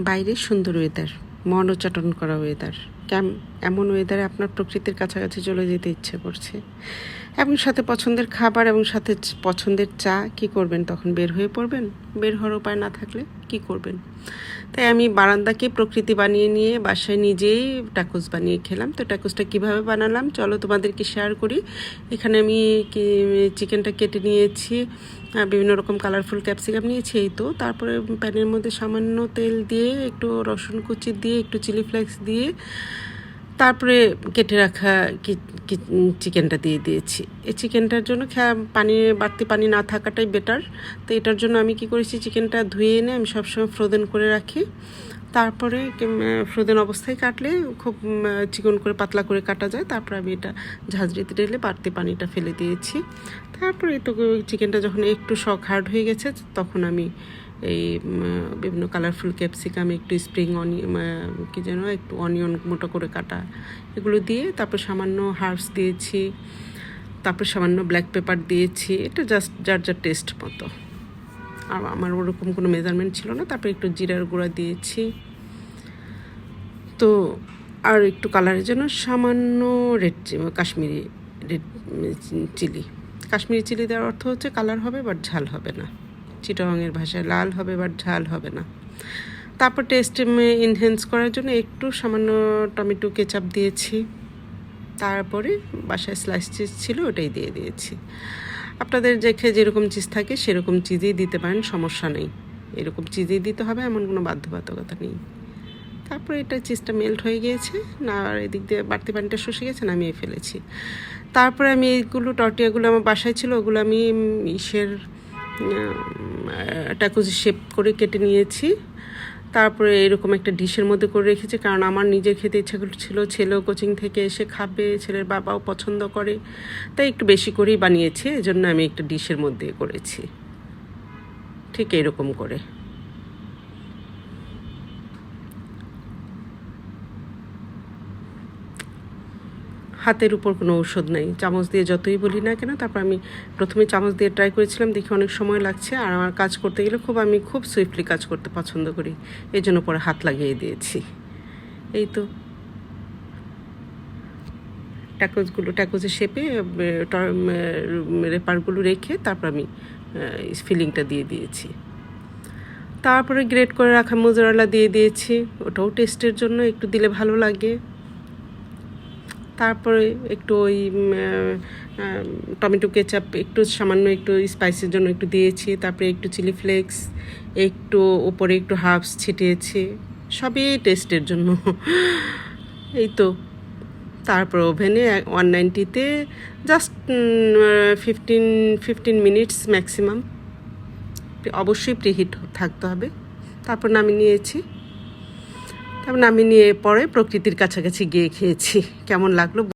বাইরে সুন্দর ওয়েদার, মনোচাটন করা ওয়েদার, এমন ওয়েদারে আপনার প্রকৃতির কাছাকাছি চলে যেতে ইচ্ছে করছে, এবং সাথে পছন্দের খাবার এবং সাথে পছন্দের চা। কি করবেন তখন? বের হয়ে পড়বেন? বের হওয়ার উপায় না থাকলে কি করবেন? তাই আমি বারান্দাকে প্রকৃতি বানিয়ে নিয়ে বাসায় নিজেই ট্যাকোস বানিয়ে খেলাম। তো ট্যাকোসটা কীভাবে বানালাম চলো তোমাদেরকে শেয়ার করি। এখানে আমি চিকেনটা কেটে নিয়েছি, বিভিন্ন রকম কালারফুল ক্যাপসিকাম নিয়েছি। এই তো তারপরে প্যানের মধ্যে সামান্য তেল দিয়ে, একটু রসুন কুচি দিয়ে, একটু চিলি ফ্লেক্স দিয়ে, তারপরে কেটে রাখা চিকেনটা দিয়ে দিয়েছি। এই চিকেনটার জন্য বাড়তি পানি না থাকাটাই বেটার। তো এটার জন্য আমি কি করেছি, চিকেনটা ধুয়ে এনে আমি সবসময় ফ্রোজেন করে রাখি। তারপরে ফ্রোজেন অবস্থায় কাটলে খুব চিকন করে পাতলা করে কাটা যায়। তারপর আমি এটা ঝাঁঝরিতে ঢেলে বাড়তি পানিটা ফেলে দিয়েছি। তারপরে তো চিকেনটা যখন একটু হার্ড হয়ে গেছে, তখন আমি এই বিভিন্ন কালারফুল ক্যাপসিকাম, একটু স্প্রিং অনিয়ন, কী যেন একটু অনিয়ন মোটা করে কাটা, এগুলো দিয়ে তারপর সামান্য হার্বস দিয়েছি, তারপর সামান্য ব্ল্যাক পেপার দিয়েছি। এটা জাস্ট যার যার টেস্ট মতো, আর আমার ওরকম কোনো মেজারমেন্ট ছিল না। তারপর একটু জিরার গুঁড়া দিয়েছি। তো আর একটু কালারের জন্য সামান্য কাশ্মীরি চিলি দেওয়ার অর্থ হচ্ছে কালার হবে বাট ঝাল হবে না। চিটাগাংয়ের ভাষায় লাল হবে বাট ঝাল হবে না। তারপর টেস্ট এনহ্যান্স করার জন্য একটু সামান্য টমেটো কেচাপ দিয়েছি। তারপরে বাসায় স্লাইস চিজ ছিল, ওটাই দিয়ে দিয়েছি। আপনাদের যেরকম চিজ থাকে সেরকম চিজই দিতে পারেন, সমস্যা নেই। এরকম চিজই দিতে হবে এমন কোনো বাধ্যবাধকতা নেই। তারপরে এটা চিজটা মেল্ট হয়ে গিয়েছে না, আর এদিক দিয়ে বাড়তি পানিটা শুষে গেছে, নামিয়ে ফেলেছি। তারপরে আমি এইগুলো টর্টিয়াগুলো আমার বাসায় ছিল, ওগুলো আমি ট্যাকোস শেপ করে কেটে নিয়েছি। তারপরে এরকম একটা ডিশের মধ্যে করে রেখেছি, কারণ আমার নিজের খেতে ইচ্ছা ছিল। ছেলেও কোচিং থেকে এসে খাবে, ছেলের বাবাও পছন্দ করে, তাই একটু বেশি করেই বানিয়েছি। এজন্য আমি একটা ডিশের মধ্যে করেছি, ঠিক এরকম করে। হাতের উপর কোনো ঔষধ নাই, চামচ দিয়ে যতই বলি না কেন। তারপর আমি প্রথমে চামচ দিয়ে ট্রাই করেছিলাম, দেখি অনেক সময় লাগছে, আর আমার কাজ করতে গেলে আমি খুব সুইফটলি কাজ করতে পছন্দ করি, এই জন্য পরে হাত লাগিয়ে দিয়েছি। এই তো ট্যাকোজের শেপে রেপারগুলো রেখে তারপর আমি ফিলিংটা দিয়ে দিয়েছি। তারপরে গ্রেট করে রাখা মোজারেলা দিয়ে দিয়েছি, ওটাও টেস্টের জন্য একটু দিলে ভালো লাগে। তারপরে একটু ওই টমেটো কেচাপ একটু সামান্য একটু স্পাইসের জন্য একটু দিয়েছি। তারপরে একটু চিলি ফ্লেক্স, একটু ওপরে একটু হার্বস ছিটিয়েছি, সবই টেস্টের জন্য। এই তো তারপর ওভেনে 190-তে জাস্ট 15 মিনিটস ম্যাক্সিমাম, অবশ্যই প্রিহিট থাকতে হবে। তারপর নামিয়ে নিয়েছি। তারপর নামিয়ে নিয়ে পরে প্রকৃতির কাছাকাছি গিয়ে খেয়েছি। কেমন লাগলো